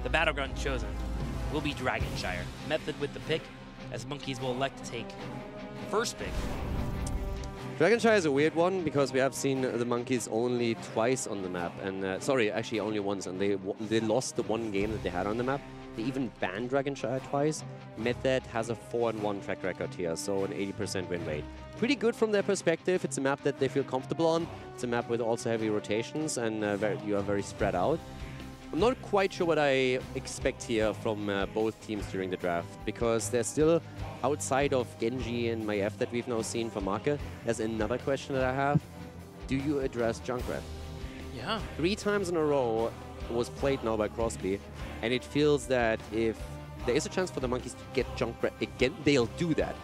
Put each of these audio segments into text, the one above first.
The battleground chosen will be Dragonshire. Method with the pick, as Monkeys will elect to take first pick. Dragonshire is a weird one because we have seen the Monkeys only twice on the map, and sorry, actually only once, and they lost the one game that they had on the map. They even banned Dragonshire twice. Method has a 4-1 track record here, so an 80% win rate. Pretty good from their perspective. It's a map that they feel comfortable on. It's a map with also heavy rotations, and you are very spread out. I'm not quite sure what I expect here from both teams during the draft, because they're still outside of Genji and Maiev that we've now seen for Marke. There's another question that I have. Do you address Junkrat? Yeah. 3 times in a row was played now by Crosby, and it feels that if there is a chance for the Monkeys to get Junkrat again, they'll do that.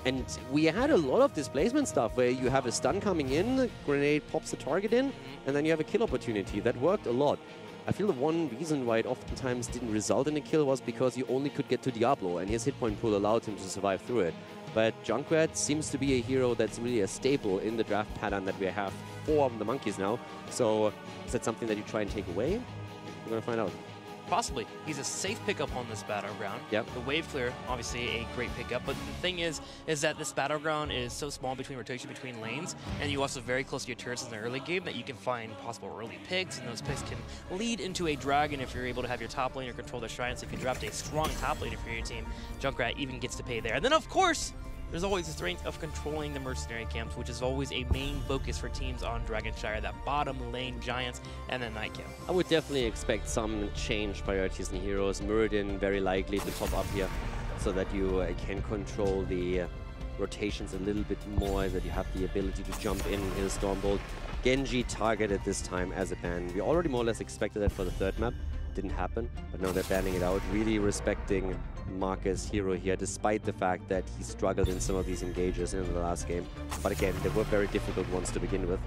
And we had a lot of displacement stuff where you have a stun coming in, grenade pops the target in, and then you have a kill opportunity. That worked a lot. I feel the one reason why it oftentimes didn't result in a kill was because you only could get to Diablo, and his hit point pool allowed him to survive through it. But Junkrat seems to be a hero that's really a staple in the draft pattern that we have for the Monkeys now. So is that something that you try and take away? We're going to find out. Possibly. He's a safe pickup on this battleground. Yep. The wave clear, obviously a great pickup, but the thing is that this battleground is so small between rotation between lanes, and you also very close to your turrets in the early game that you can find possible early picks, and those picks can lead into a dragon if you're able to have your top laner control the shrines. If you dropped a strong top laner for your team, Junkrat even gets to pay there. And then of course, there's always the strength of controlling the mercenary camps, which is always a main focus for teams on Dragonshire, that bottom lane giants and then night camp. I would definitely expect some change priorities in heroes. Muradin very likely to top up here so that you can control the rotations a little bit more, that you have the ability to jump in a Stormbolt. Genji targeted this time as a ban. We already more or less expected that for the third map. Didn't happen, but now they're banning it out, really respecting Marke's hero here, despite the fact that he struggled in some of these engages in the last game. But again, they were very difficult ones to begin with.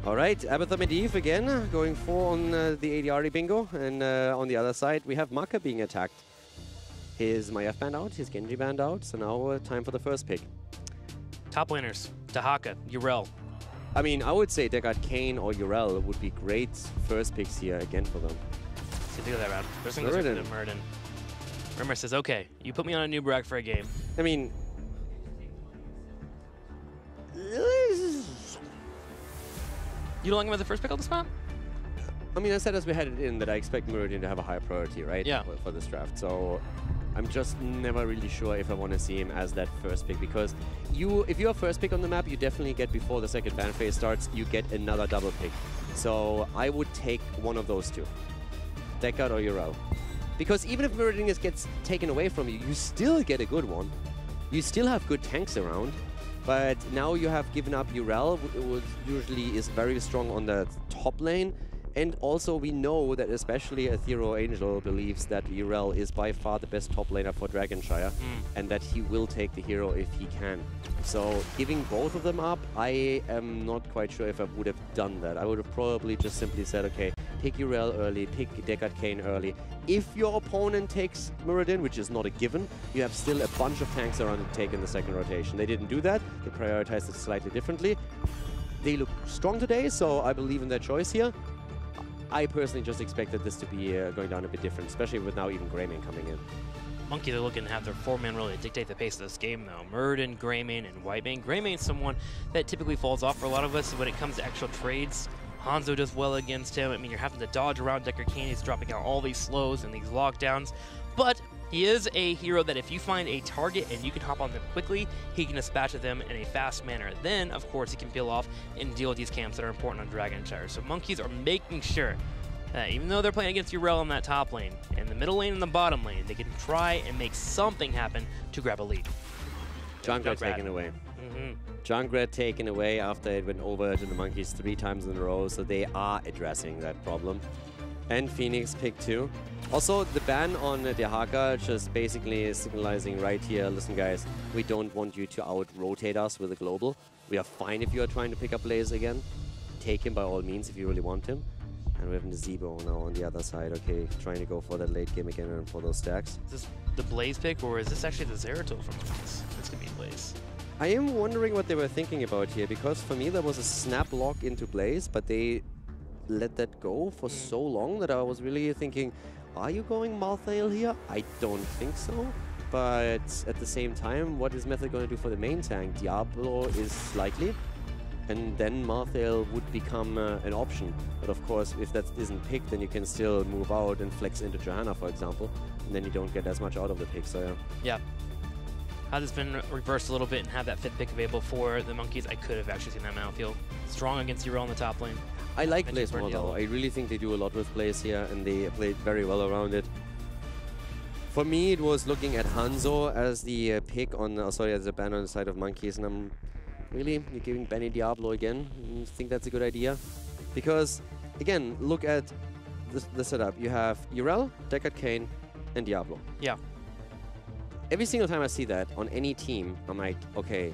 All right, Abathur Medivh again, going for on the ADR bingo, and on the other side, we have Marke being attacked. His Maiev banned out, his Genji banned out, so now time for the first pick. Top laners, Dahaka, Yrel. I mean, I would say Deckard Cain or Yrel would be great first picks here again for them. So do that round. First thing goes to Muradin. Rimmer says, okay, you put me on a new brag for a game. I mean, you don't like him as the first pick on the spot? I mean, I said as we headed in that I expect Muradin to have a higher priority, right? Yeah. For this draft. So I'm just never really sure if I want to see him as that first pick, because if you're first pick on the map, you definitely get, before the second ban phase starts, you get another double pick. So I would take one of those two, Deckard or Yrel. Because even if Muradin gets taken away from you, you still get a good one. You still have good tanks around. But now you have given up Yrel, who usually is very strong on the top lane. And also we know that especially Ethereal Angel believes that Yrel is by far the best top laner for Dragonshire, and that he will take the hero if he can. So giving both of them up, I am not quite sure if I would have done that. I would have probably just simply said, okay, pick Yrel early, pick Deckard Cain early. If your opponent takes Muradin, which is not a given, you have still a bunch of tanks around to take in the second rotation. They didn't do that. They prioritized it slightly differently. They look strong today, so I believe in their choice here. I personally just expected this to be going down a bit different, especially with now even Greymane coming in. Monkeys are looking to have their 4-man really dictate the pace of this game, though. Muradin, Greymane, and Whitemane. Greymane's someone that typically falls off for a lot of us when it comes to actual trades. Hanzo does well against him. I mean, you're having to dodge around Deckard Cain. He's dropping out all these slows and these lockdowns. But he is a hero that if you find a target and you can hop on them quickly, he can dispatch them in a fast manner. Then, of course, he can peel off and deal with these camps that are important on Dragonshire. So Monkeys are making sure that even though they're playing against Yrel in that top lane, and the middle lane and the bottom lane, they can try and make something happen to grab a lead. Junkrat taken away. Junkrat taken away after it went over to the Monkeys 3 times in a row, so they are addressing that problem. And Phoenix pick 2. Also, the ban on Dahaka just basically is signalizing right here, listen guys, we don't want you to out-rotate us with a global. We are fine if you are trying to pick up Blaze again. Take him by all means if you really want him. And we have Nazebo now on the other side, okay, trying to go for that late game again and for those stacks. Is this the Blaze pick, or is this actually the Zeratul from Monkeys? It's going to be Blaze. I am wondering what they were thinking about here, because for me there was a snap lock into Blaze, but they let that go for so long that I was really thinking, are you going Malthael here? I don't think so. But at the same time, what is Method going to do for the main tank? Diablo is likely, and then Malthael would become an option. But of course, if that isn't picked, then you can still move out and flex into Johanna, for example, and then you don't get as much out of the pick, so yeah. Had this been reversed a little bit and have that 5th pick available for the Monkeys, I could have actually seen that Mount feel strong against Uro on the top lane. I like Blaze more though. I really think they do a lot with Blaze here, and they played very well around it. For me, it was looking at Hanzo as the pick on, as a ban on the side of Monkeys, and I'm really, you're giving Benny Diablo again. You think that's a good idea? Because, again, look at the setup. You have Yrel, Deckard Cain, and Diablo. Yeah. Every single time I see that on any team, I'm like, okay,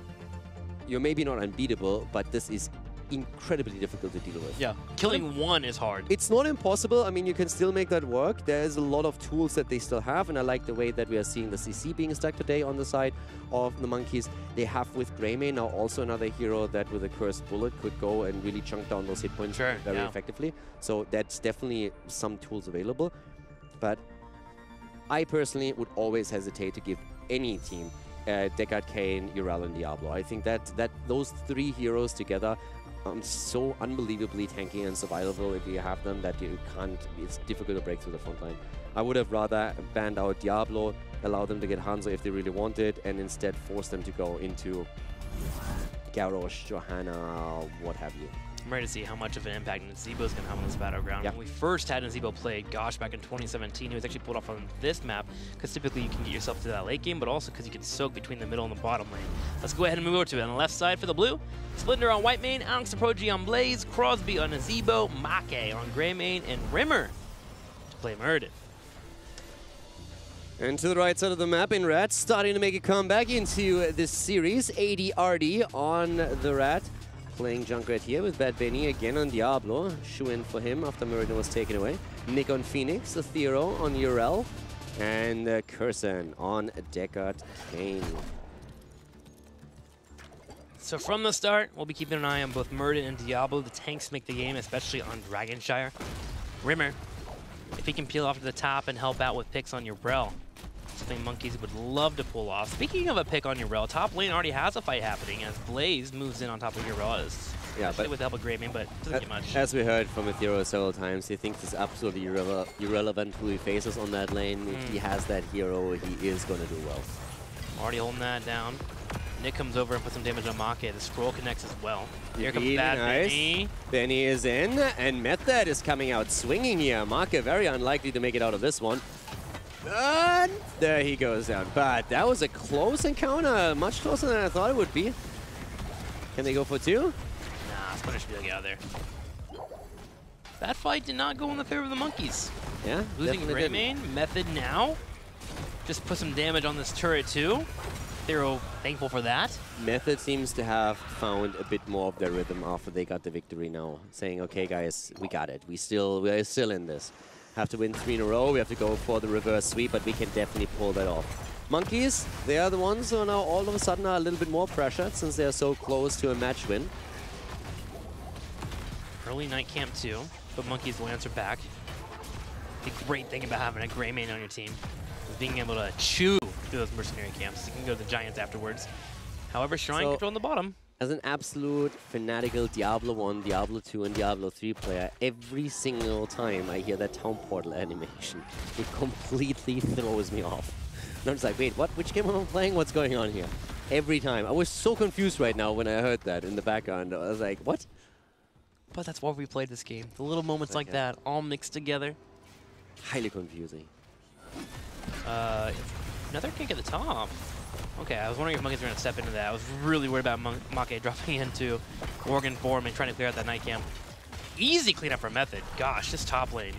you're maybe not unbeatable, but this is incredibly difficult to deal with. Yeah, killing one is hard. It's not impossible. I mean, you can still make that work. There's a lot of tools that they still have, and I like the way that we are seeing the CC being stacked today on the side of the Monkeys. They have with Greymane now also another hero that with a Cursed Bullet could go and really chunk down those hit points very effectively. So that's definitely some tools available. But I personally would always hesitate to give any team Deckard Cain, Yrel, and Diablo. I think that those 3 heroes together so unbelievably tanky and survivable if you have them that you can't, it's difficult to break through the front line. I would have rather banned out Diablo, allow them to get Hanzo if they really wanted, and instead force them to go into Garrosh, Johanna, what have you. I'm ready to see how much of an impact Nazeebo is going to have on this battleground. Yeah. When we first had Nazeebo play, gosh, back in 2017, he was actually pulled off on this map because typically you can get yourself to that late game, but also because you can soak between the middle and the bottom lane. Let's go ahead and move over to it. On the left side for the blue, Splendor on Whitemane, Alex Proji on Blaze, Crosby on Nazeebo, Make on Greymane, and Rimmer to play Murden. And to the right side of the map in Rat, starting to make a comeback into this series, ADRD on the Rat. Playing Junkrat here with Bad Benny again on Diablo. Shoe-in for him after Meridian was taken away. Nick on Phoenix, Athero on Yrel, and Curson on Deckard Cain. So from the start, we'll be keeping an eye on both Murden and Diablo. The tanks make the game, especially on Dragonshire. Rimmer, if he can peel off to the top and help out with picks on Yrel, something Monkeys would love to pull off. Speaking of a pick on Yrel, top lane already has a fight happening as Blaze moves in on top of Yrel. Yeah, but with the help of Greymane, but doesn't get much. As we heard from Athero several times, he thinks it's absolutely irrelevant who he faces on that lane. If he has that hero, he is going to do well. Already holding that down. Nick comes over and puts some damage on Make. The scroll connects as well. Here comes really Bad nice. Benny. Benny is in, and Method is coming out swinging here. Make very unlikely to make it out of this one. And there he goes down. But that was a close encounter, much closer than I thought it would be. Can they go for 2? Nah, Splinter should be able to get out of there. That fight did not go in the favor of the Monkeys. Yeah, losing Greymane, Method now. Just put some damage on this turret too. They're thankful for that. Method seems to have found a bit more of their rhythm after they got the victory now. Saying, okay guys, we got it. We are still in this. Have to win 3 in a row. We have to go for the reverse sweep, but we can definitely pull that off. Monkeys, they are the ones who are now all of a sudden are a little bit more pressured since they are so close to a match win. Early night camp too, but Monkeys will answer back. The great thing about having a Greymane on your team is being able to chew through those mercenary camps. You can go to the Giants afterwards. However, Shrine control on the bottom. As an absolute fanatical Diablo 1, Diablo 2, and Diablo 3 player, every single time I hear that Town Portal animation, it completely throws me off. And I'm just like, wait, what? Which game am I playing? What's going on here? Every time. I was so confused right now when I heard that in the background. I was like, what? But that's why we played this game. The little moments like that, all mixed together. Highly confusing. Another kick at the top. Okay, I was wondering if Monkeys were going to step into that. I was really worried about Make dropping into Organ form and trying to clear out that night camp. Easy cleanup for Method. Gosh, this top lane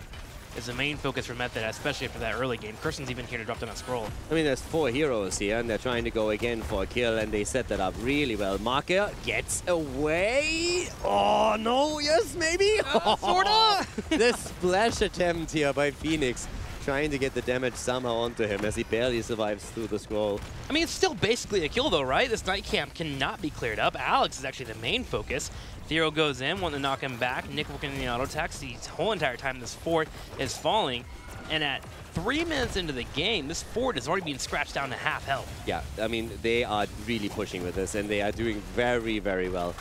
is the main focus for Method, especially after that early game. Curson's even here to drop down a scroll. I mean, there's 4 heroes here, and they're trying to go again for a kill, and they set that up really well. Make gets away. Oh, no. Yes, maybe. Sorta. The splash attempt here by Phoenix, trying to get the damage somehow onto him as he barely survives through the scroll. I mean, it's still basically a kill, though, right? This night camp cannot be cleared up. Alex is actually the main focus. Thero goes in, wanting to knock him back. Nick working in the auto attacks the whole entire time this fort is falling. And at 3 minutes into the game, this fort is already being scratched down to half health. Yeah, I mean, they are really pushing with this, and they are doing very, very well.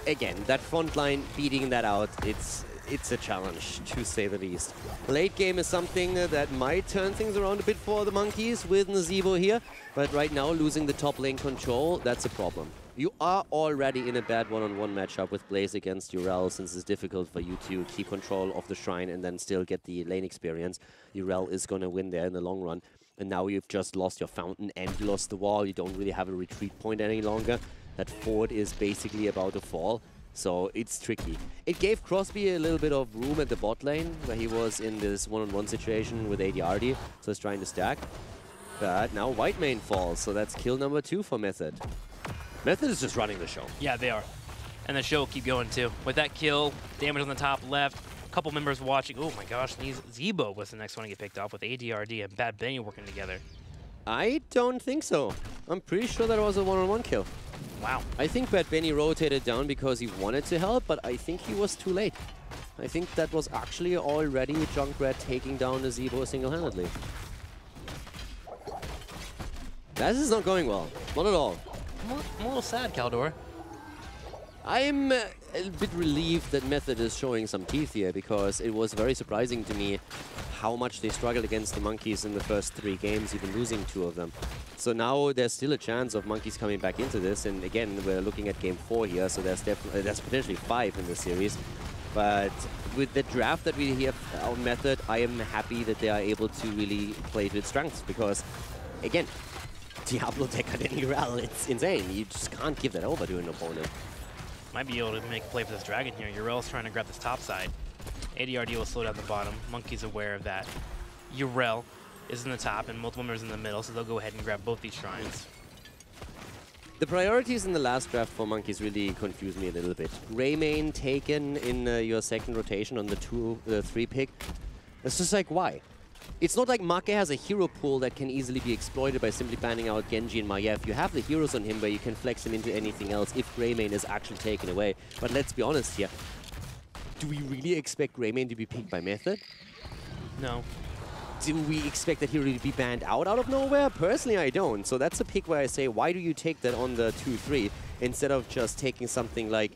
Again, that front line, beating that out, it's a challenge, to say the least. Late game is something that might turn things around a bit for the Monkeys with Nazeebo here, but right now, losing the top lane control, that's a problem. You are already in a bad one-on-one matchup with Blaze against Urel, since it's difficult for you to keep control of the shrine and then still get the lane experience. Urel is going to win there in the long run. And now you've just lost your fountain and you lost the wall. You don't really have a retreat point any longer. That fort is basically about to fall. So it's tricky. It gave Crosby a little bit of room at the bot lane, where he was in this one-on-one situation with ADRD, so he's trying to stack. But now White Mane falls, so that's kill number 2 for Method. Method is just running the show. Yeah, they are. And the show will keep going too. With that kill, damage on the top left, a couple members watching. Oh my gosh, Zebo was the next one to get picked off with ADRD and Bad Benny working together. I don't think so. I'm pretty sure that was a one-on-one kill. Wow. I think Bad Benny rotated down because he wanted to help, but I think he was too late. I think that was actually already Junkrat taking down the Zebo single-handedly. This is not going well. Not at all. I'm a little sad, Caldor. I'm a bit relieved that Method is showing some teeth here, because it was very surprising to me how much they struggled against the Monkeys in the first 3 games, even losing 2 of them. So now there's still a chance of Monkeys coming back into this, and again, we're looking at game 4 here, so there's potentially 5 in this series. But with the draft that we have on Method, I am happy that they are able to really play to its strengths, because, again, Diablo deck on any Urel, it's insane. You just can't give that over to an opponent. Might be able to make a play for this dragon here. Urel's trying to grab this top side. ADRD will slow down the bottom. Monkey's aware of that. Urel is in the top and multiple members in the middle, so they'll go ahead and grab both these shrines. The priorities in the last draft for Monkeys really confused me a little bit. Greymane taken in your second rotation on the 3 pick. It's just like, why? It's not like Make has a hero pool that can easily be exploited by simply banning out Genji and Maiev. You have the heroes on him where you can flex him into anything else if Greymane is actually taken away. But let's be honest here. Do we really expect Greymane to be picked by Method? No. Do we expect that hero to be banned out of nowhere? Personally, I don't. So that's a pick where I say, why do you take that on the 2-3 instead of just taking something like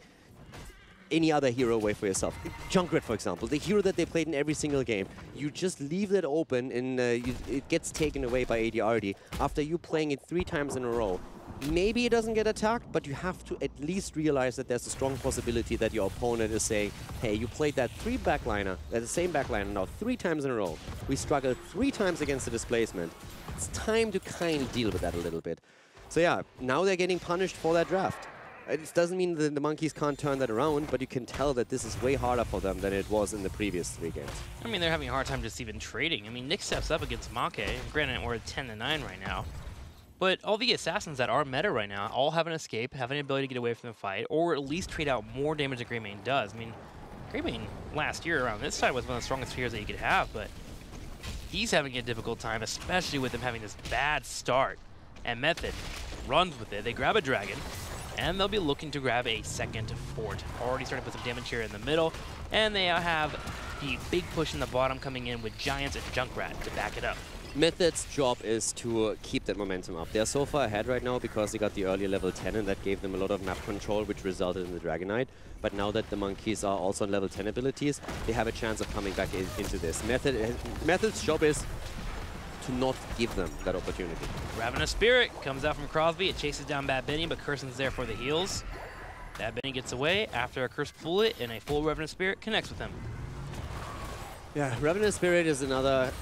any other hero away for yourself? Junkrat, for example, the hero that they played in every single game. You just leave that open and it gets taken away by ADRD after you playing it 3 times in a row. Maybe it doesn't get attacked, but you have to at least realize that there's a strong possibility that your opponent is saying, hey, you played that the same backliner now 3 times in a row. We struggled 3 times against the displacement. It's time to kind of deal with that a little bit. So yeah, now they're getting punished for that draft. It doesn't mean that the Monkeys can't turn that around, but you can tell that this is way harder for them than it was in the previous 3 games. I mean, they're having a hard time just even trading. I mean, Nick steps up against Make. Granted, we're at 10-9 right now. But all the assassins that are meta right now all have an escape, have an ability to get away from the fight, or at least trade out more damage than Greymane does. I mean, Greymane last year around this side was one of the strongest heroes that you could have, but he's having a difficult time, especially with him having this bad start. And Method runs with it. They grab a dragon, and they'll be looking to grab a second fort. Already starting to put some damage here in the middle, and they have the big push in the bottom coming in with Giants and Junkrat to back it up. Method's job is to keep that momentum up. They're so far ahead right now because they got the earlier level 10 and that gave them a lot of map control, which resulted in the Dragon Knight. But now that the Monkeys are also on level 10 abilities, they have a chance of coming back into this. Method's job is to not give them that opportunity. Ravenous Spirit comes out from Crosby. It chases down Bad Benny, but Curson's there for the heals. Bad Benny gets away after a Curse Bullet, and a full Ravenous Spirit connects with him. Yeah, Ravenous Spirit is another...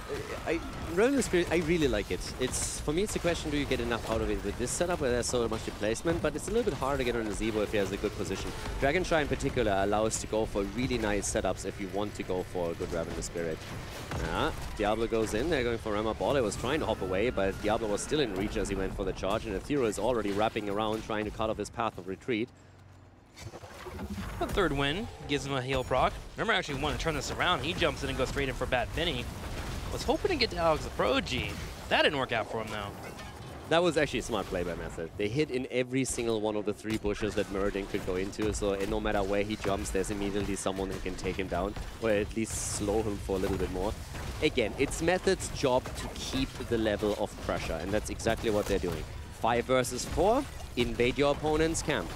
Ravenous Spirit, I really like it. For me, it's a question, do you get enough out of it with this setup where there's so much displacement, but it's a little bit harder to get on a Zebo if he has a good position. Dragon Shrine in particular allows to go for really nice setups if you want to go for a good Ravenous Spirit. Yeah, Diablo goes in, they're going for Rama Ball. He was trying to hop away, but Diablo was still in reach as he went for the charge, and Ethereal is already wrapping around trying to cut off his path of retreat. A third win gives him a heal proc. Remember, actually wanted to turn this around. He jumps in and goes straight in for Bad Benny. Was hoping to get to Alex the Prodigy. That didn't work out for him, though. That was actually a smart play by Method. They hit in every single one of the 3 bushes that Muradin could go into, so no matter where he jumps, there's immediately someone who can take him down, or at least slow him for a little bit more. Again, it's Method's job to keep the level of pressure, and that's exactly what they're doing. 5 versus 4, invade your opponent's camp.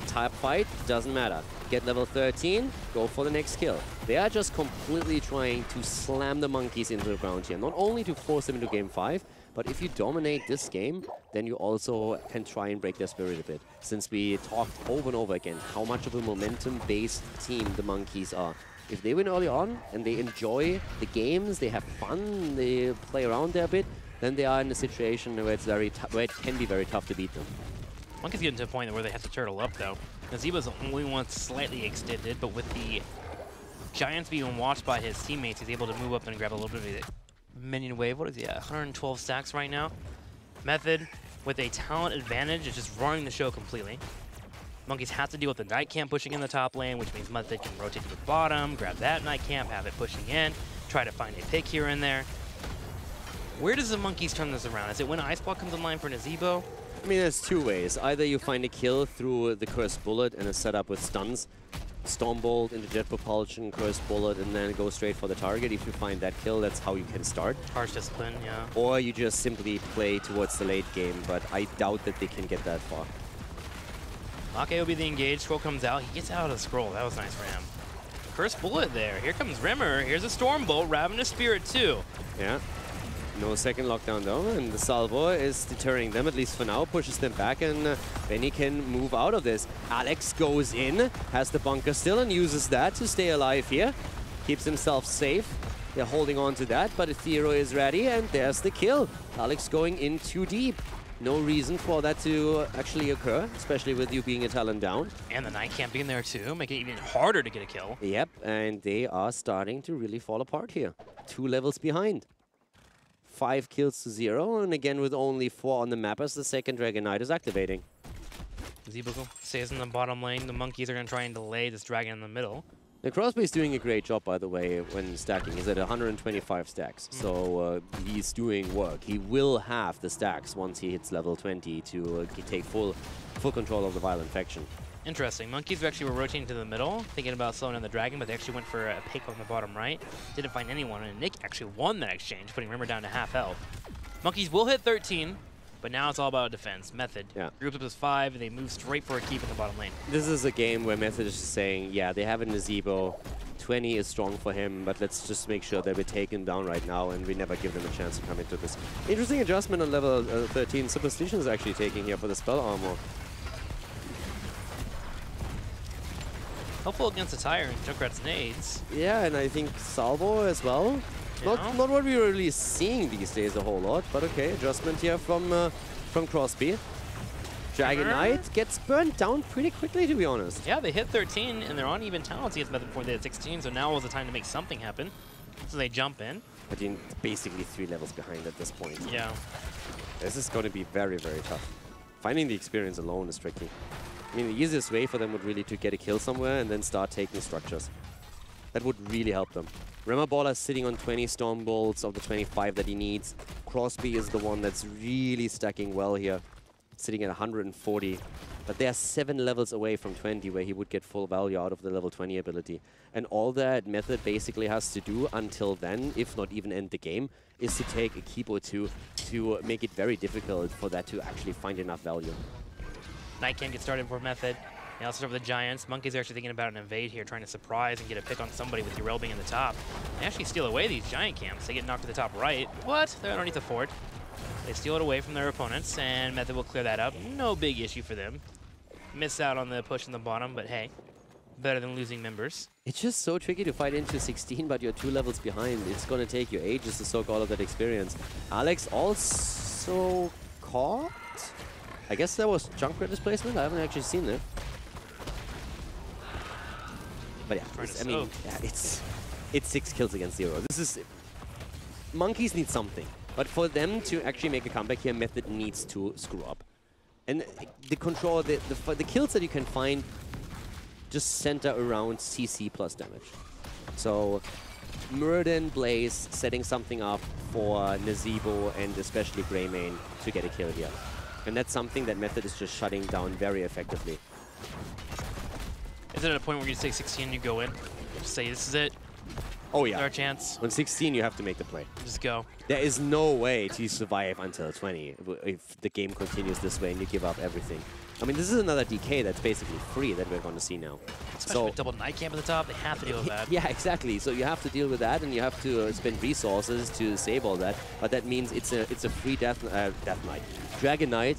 Type fight, doesn't matter. Get level 13, go for the next kill. They are just completely trying to slam the monkeys into the ground here. Not only to force them into game 5, but if you dominate this game, then you also can try and break their spirit a bit. Since we talked over and over again how much of a momentum-based team the monkeys are. If they win early on and they enjoy the games, they have fun, they play around there a bit, then they are in a situation where it's where it can be very tough to beat them. Monkeys getting to a point where they have to turtle up, though. Nazeebo's the only one slightly extended, but with the Giants being watched by his teammates, he's able to move up and grab a little bit of the minion wave. What is he at? 112 stacks right now. Method, with a talent advantage, is just running the show completely. Monkeys have to deal with the Night Camp pushing in the top lane, which means Method can rotate to the bottom, grab that Night Camp, have it pushing in, try to find a pick here and there. Where does the Monkeys turn this around? Is it when Ice Block comes online for Nazeebo? I mean, there's 2 ways. Either you find a kill through the Cursed Bullet and a setup with stuns, Stormbolt into Jet Propulsion, Cursed Bullet, and then go straight for the target. If you find that kill, that's how you can start. Harsh Discipline, yeah. Or you just simply play towards the late game, but I doubt that they can get that far. Locke will be the engaged. Scroll comes out. He gets out of the scroll. That was nice for him. Cursed Bullet there. Here comes Rimmer. Here's a Stormbolt. Ravenous Spirit, too. Yeah. No second lockdown though, and the salvo is deterring them, at least for now, pushes them back, and Benny can move out of this. Alex goes in, has the bunker still, and uses that to stay alive here. Keeps himself safe. They're holding on to that, but Ethereal is ready, and there's the kill. Alex going in too deep. No reason for that to actually occur, especially with you being a talent down. And the Night Camp being there too, making it even harder to get a kill. Yep, and they are starting to really fall apart here. 2 levels behind. 5 kills to 0, and again with only 4 on the map as the second Dragon Knight is activating. Nazeebo stays in the bottom lane. The Monkeys are going to try and delay this Dragon in the middle. The Crosby's doing a great job, by the way, when stacking. He's at 125 stacks, so he's doing work. He will have the stacks once he hits level 20 to take full control of the Violent Faction. Interesting. Monkeys actually were rotating to the middle, thinking about slowing down the Dragon, but they actually went for a pick on the bottom right. Didn't find anyone, and Nick actually won that exchange, putting Rimmer down to half health. Monkeys will hit 13, but now it's all about defense. Method groups up as 5, and they move straight for a keep in the bottom lane. This is a game where Method is just saying, yeah, they have a Nazeebo. 20 is strong for him, but let's just make sure that we take him down right now, and we never give them a chance to come into this. Interesting adjustment on level 13. Superstition is actually taking here for the spell armor. Helpful against the Tire and Junkrat's nades. Yeah, and I think Salvo as well. Not what we're really seeing these days a whole lot, but okay, adjustment here from Crosby. Dragon Knight gets burnt down pretty quickly, to be honest. Yeah, they hit 13, and they're on even talents against Method before they hit 16, so now was the time to make something happen. So they jump in. But you're basically 3 levels behind at this point. Yeah. This is going to be very, very tough. Finding the experience alone is tricky. I mean, the easiest way for them would really to get a kill somewhere and then start taking structures. That would really help them. Rimmer Baller sitting on 20 Stormbolts of the 25 that he needs. Crosby is the one that's really stacking well here, sitting at 140. But they are 7 levels away from 20, where he would get full value out of the level 20 ability. And all that Method basically has to do until then, if not even end the game, is to take a keep or 2 to make it very difficult for that to actually find enough value. Night Camp gets started for Method. They also start with the Giants. Monkeys are actually thinking about an invade here, trying to surprise and get a pick on somebody with Yrel being in the top. They actually steal away these Giant Camps. They get knocked to the top right. What? They're underneath the fort. They steal it away from their opponents, and Method will clear that up. No big issue for them. Miss out on the push in the bottom, but hey, better than losing members. It's just so tricky to fight into 16, but you're 2 levels behind. It's going to take you ages to soak all of that experience. Alex also caught? I guess that was Junkrat displacement. I haven't actually seen it. But yeah, I mean, yeah, it's 6 kills against 0. This is... Monkeys need something. But for them to actually make a comeback here, Method needs to screw up. And the control, the kills that you can find just center around CC plus damage. So Murden, Blaze setting something up for Nazebo and especially Greymane to get a kill here. And that's something that Method is just shutting down very effectively. Is it at a point where you say 16 and you go in? Just say this is it? Oh yeah. Our chance? On 16 you have to make the play. Just go. There is no way to survive until 20 if the game continues this way and you give up everything. I mean, this is another DK that's basically free that we're going to see now. Especially with double night camp at the top, they have to deal with that. Yeah, exactly. So you have to deal with that, and you have to spend resources to save all that. But that means it's a free Death Knight. Dragon Knight,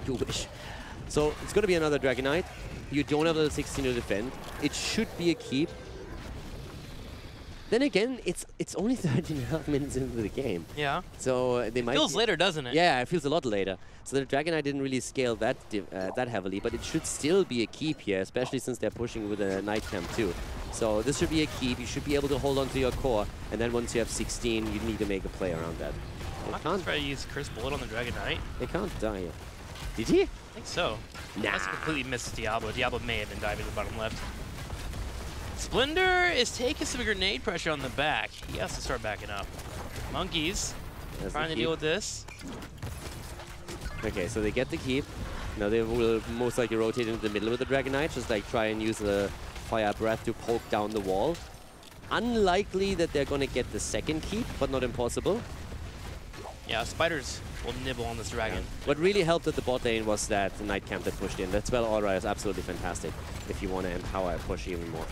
you wish. So it's going to be another Dragon Knight. You don't have level 16 to defend. It should be a keep. Then again, it's only 13.5 minutes into the game. Yeah. So they might. Feels later, doesn't it? Yeah, it feels a lot later. So the Dragon Knight didn't really scale that that heavily, but it should still be a keep here, especially since they're pushing with a Night Camp too. So this should be a keep. You should be able to hold on to your core, and then once you have 16, you need to make a play around that. I'm not try to use Curse Bullet on the Dragon Knight. They can't die. Did he? I think so. Nah. That's completely missed Diablo. Diablo may have been diving to the bottom left. Splendor is taking some grenade pressure on the back. He has to start backing up. Monkeys trying to deal with this. Okay, so they get the keep. Now they will most likely rotate into the middle with the Dragon Knight, just like try and use the Fire Breath to poke down the wall. Unlikely that they're going to get the second keep, but not impossible. Yeah, spiders will nibble on this dragon. Yeah. What really helped at the bot lane was that the Night Camp that pushed in. That spell aura is absolutely fantastic if you want to empower and push even more.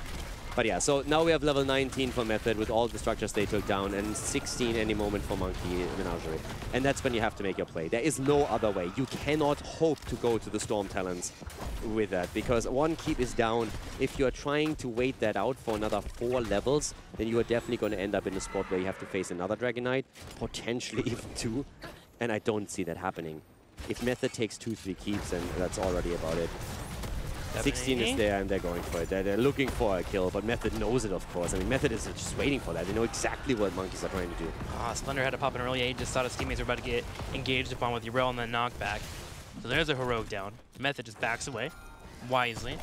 But yeah, so now we have level 19 for Method with all the structures they took down, and 16 any moment for Monkey Menagerie. And that's when you have to make your play. There is no other way. You cannot hope to go to the Storm Talons with that, because one keep is down. If you're trying to wait that out for another 4 levels, then you are definitely going to end up in a spot where you have to face another Dragon Knight, potentially even 2. And I don't see that happening. If Method takes 2-3 keeps, then that's already about it. 16 is there, and they're going for it. They're looking for a kill, but Method knows it, of course. I mean, Method is just waiting for that. They know exactly what Monkeys are trying to do. Splendor had to pop in early. He just thought his teammates were about to get engaged upon with Yrel and then knockback. So there's a heroic down. Method just backs away wisely.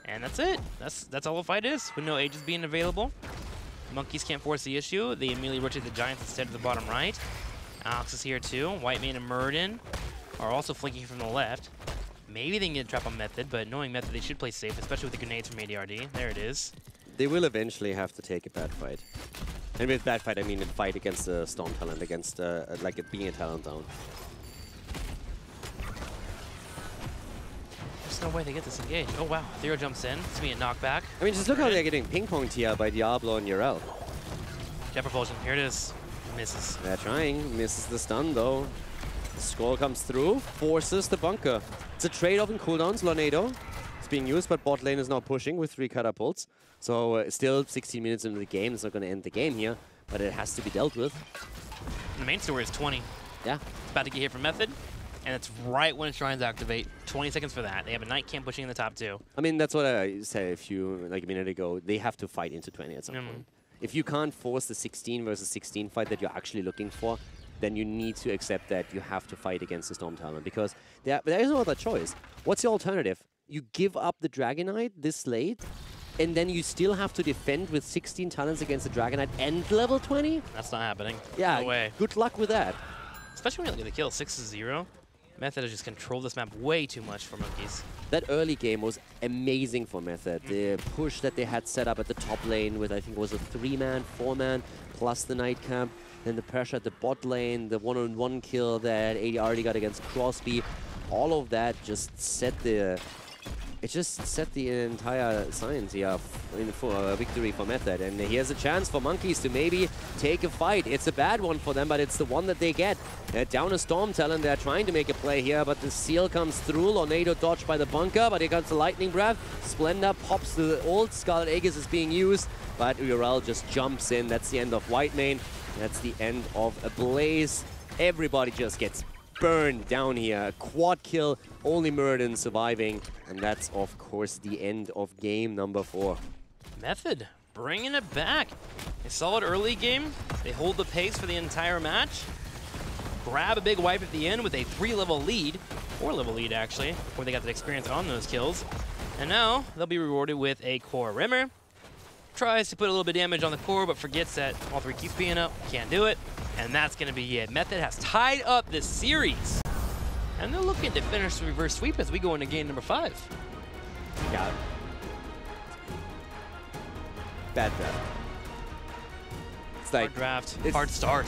And that's it. That's all the fight is, with no Aegis being available. Monkeys can't force the issue. They immediately rotate the Giants instead to the bottom right. Alex is here too. Whitemane and Murden are also flanking from the left. Maybe they can get a trap on Method, but knowing Method, they should play safe, especially with the grenades from ADRD. There it is. They will eventually have to take a bad fight. And with bad fight, I mean a fight against the Storm Talent, against like it being a talent down. There's no way they get this engaged. Oh wow, Thero jumps in. It's being a knockback. I mean, just look how they're getting ping-ponged here by Diablo and Yrel. Jet propulsion, here it is. Misses. They're trying, misses the stun though. The scroll comes through, forces the bunker. It's a trade-off in cooldowns. Lornado is being used, but bot lane is now pushing with 3 catapults. So still 16 minutes into the game. It's not going to end the game here, but it has to be dealt with. And the main story is 20. Yeah. It's about to get hit from Method, and it's right when Shrines activate. 20 seconds for that. They have a Night Camp pushing in the top 2. I mean, that's what I said like a minute ago. They have to fight into 20 at some point. If you can't force the 16 versus 16 fight that you're actually looking for, then you need to accept that you have to fight against the Storm Talon, because there is no other choice. What's the alternative? You give up the Dragon Knight this late, and then you still have to defend with 16 Talons against the Dragon Knight and level 20? That's not happening. Yeah, no way. Good luck with that. Especially when you look at the kill, 6-0. Method has just controlled this map way too much for Monkeys. That early game was amazing for Method. The push that they had set up at the top lane with, I think it was a 3-man, 4-man, plus the Night Camp. Then the pressure at the bot lane, the one-on-one kill that AD already got against Crosby. All of that just set the... It just set the entire science here for a victory for Method. And here's a chance for Monkeys to maybe take a fight. It's a bad one for them, but it's the one that they get. They're down a Storm Talon. They're trying to make a play here, but the seal comes through. Lornado dodged by the bunker, but here comes the Lightning Breath. Splendor pops the old Scarlet Aegis is being used, but Yrel just jumps in. That's the end of Whitemane. That's the end of a Blaze. Everybody just gets burned down here. Quad kill, only Murden surviving. And that's, of course, the end of game number 4. Method bringing it back. A solid early game. They hold the pace for the entire match. Grab a big wipe at the end with a 3-level lead. 4-level lead, actually, where they got the experience on those kills. And now they'll be rewarded with a core Rimmer tries to put a little bit of damage on the core, but forgets that all 3 keeps being up, can't do it, and that's going to be it. Method has tied up this series, and they're looking to finish the reverse sweep as we go into game number 5. Yeah. Bad draft. It's like Hard draft, hard start.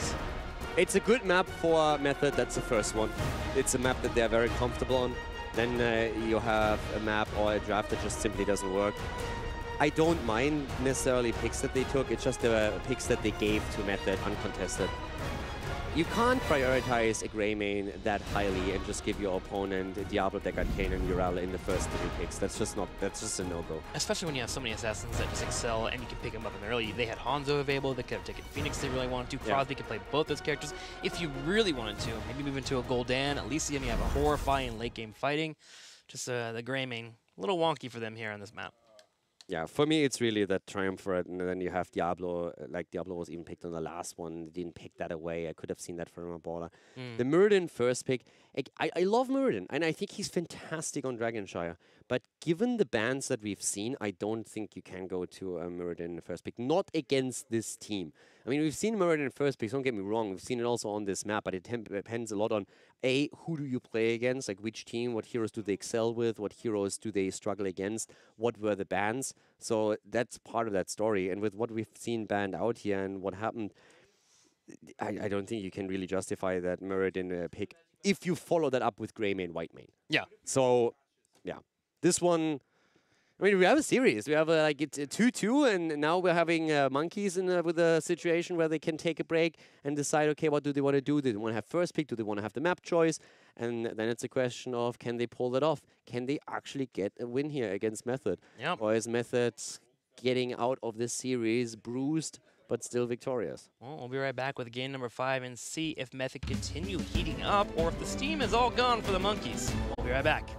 It's a good map for Method. That's the first one. It's a map that they're very comfortable on. Then you have a map or a draft that just simply doesn't work. I don't mind necessarily picks that they took. It's just the picks that they gave to Method uncontested. You can't prioritize a Grey main that highly and just give your opponent a Diablo deck Arcane and Urala in the first 3 picks. That's just a no-go. Especially when you have so many assassins that just excel and you can pick them up in the early. They had Hanzo available, they could have taken Phoenix if they really wanted to. Crosby could play both those characters if you really wanted to. Maybe move into a Gul'dan. Elysium, you have a horrifying late game fighting. Just the Grey main, a little wonky for them here on this map. Yeah, for me, it's really that Triumvirate, and then you have Diablo. Like, Diablo was even picked on the last one. They didn't pick that away. I could have seen that from a baller. The Muradin first pick, I love Muradin, and I think he's fantastic on Dragonshire. But given the bans that we've seen, I don't think you can go to a Muradin first pick. Not against this team. I mean, we've seen Menagerie first pick, don't get me wrong. We've seen it also on this map, but it depends a lot on, A, who do you play against? Like, which team, what heroes do they excel with? What heroes do they struggle against? What were the bans? So that's part of that story. And with what we've seen banned out here and what happened, I don't think you can really justify that Muradin pick if you follow that up with Grey main, White main. Yeah. So, yeah. This one... I mean, we have a series. We have like it's a 2-2, and now we're having monkeys with a situation where they can take a break and decide, okay, what do they want to do? Do they want to have first pick? Do they want to have the map choice? And then it's a question of, can they pull that off? Can they actually get a win here against Method? Yep. Or is Method getting out of this series bruised but still victorious? Well, we'll be right back with game number 5 and see if Method continue heating up or if the steam is all gone for the monkeys. We'll be right back.